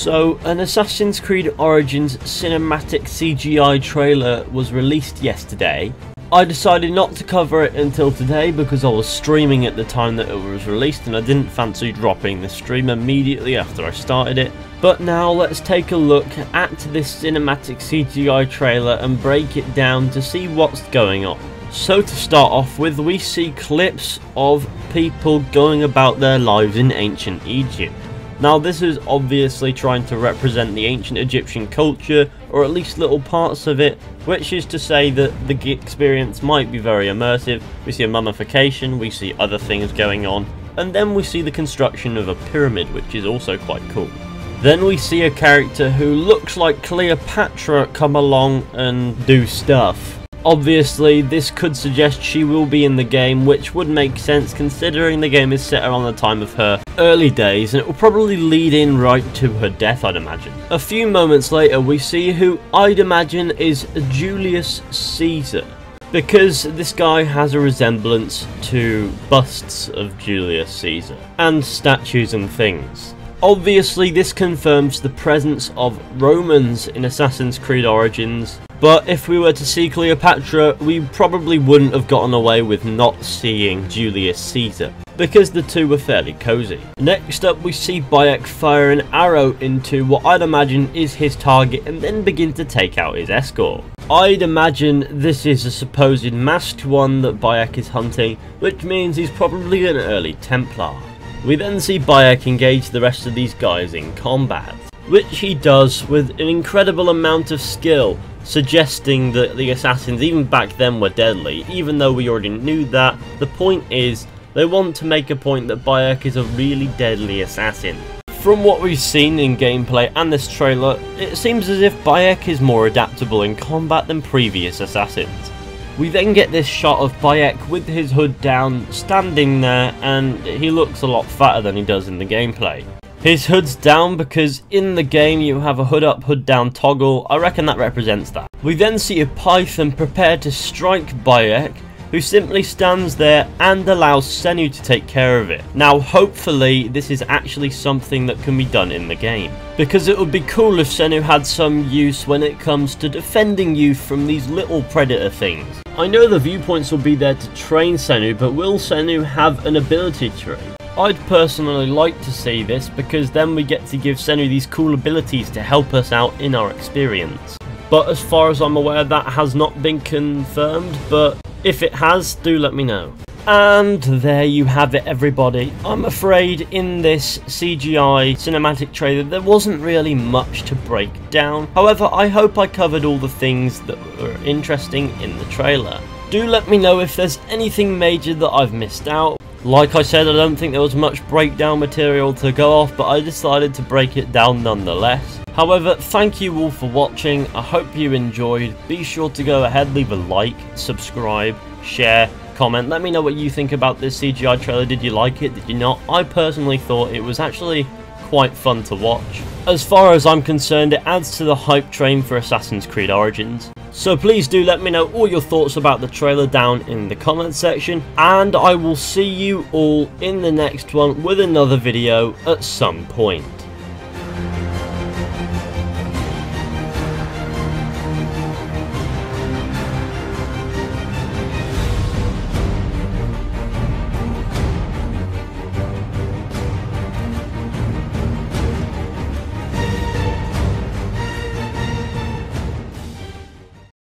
So, an Assassin's Creed Origins cinematic CGI trailer was released yesterday. I decided not to cover it until today because I was streaming at the time that it was released and I didn't fancy dropping the stream immediately after I started it. But now let's take a look at this cinematic CGI trailer and break it down to see what's going on. So to start off with, we see clips of people going about their lives in ancient Egypt. Now this is obviously trying to represent the ancient Egyptian culture, or at least little parts of it, which is to say that the experience might be very immersive. We see a mummification, we see other things going on, and then we see the construction of a pyramid, which is also quite cool. Then we see a character who looks like Cleopatra come along and do stuff. Obviously, this could suggest she will be in the game, which would make sense considering the game is set around the time of her early days, and it will probably lead in right to her death, I'd imagine. A few moments later, we see who I'd imagine is Julius Caesar, because this guy has a resemblance to busts of Julius Caesar, and statues and things. Obviously, this confirms the presence of Romans in Assassin's Creed Origins, but if we were to see Cleopatra, we probably wouldn't have gotten away with not seeing Julius Caesar, because the two were fairly cozy. Next up, we see Bayek fire an arrow into what I'd imagine is his target and then begin to take out his escort. I'd imagine this is a supposed masked one that Bayek is hunting, which means he's probably an early Templar. We then see Bayek engage the rest of these guys in combat, which he does with an incredible amount of skill, suggesting that the assassins even back then were deadly, even though we already knew that. The point is, they want to make a point that Bayek is a really deadly assassin. From what we've seen in gameplay and this trailer, it seems as if Bayek is more adaptable in combat than previous assassins. We then get this shot of Bayek with his hood down, standing there, and he looks a lot fatter than he does in the gameplay. His hood's down because in the game you have a hood up, hood down toggle. I reckon that represents that. We then see a python prepare to strike Bayek, who simply stands there and allows Senu to take care of it. Now hopefully this is actually something that can be done in the game, because it would be cool if Senu had some use when it comes to defending you from these little predator things. I know the viewpoints will be there to train Senu, but will Senu have an ability tree? I'd personally like to see this, because then we get to give Senu these cool abilities to help us out in our experience. But as far as I'm aware, that has not been confirmed, but if it has, do let me know. And there you have it, everybody. I'm afraid in this CGI cinematic trailer there wasn't really much to break down. However, I hope I covered all the things that were interesting in the trailer. Do let me know if there's anything major that I've missed out. Like I said, I don't think there was much breakdown material to go off, but I decided to break it down nonetheless. However, thank you all for watching. I hope you enjoyed. Be sure to go ahead, leave a like, subscribe, share, comment. Let me know what you think about this CGI trailer. Did you like it? Did you not? I personally thought it was actually quite fun to watch. As far as I'm concerned, it adds to the hype train for Assassin's Creed Origins. So please do let me know all your thoughts about the trailer down in the comment section, and I will see you all in the next one with another video at some point.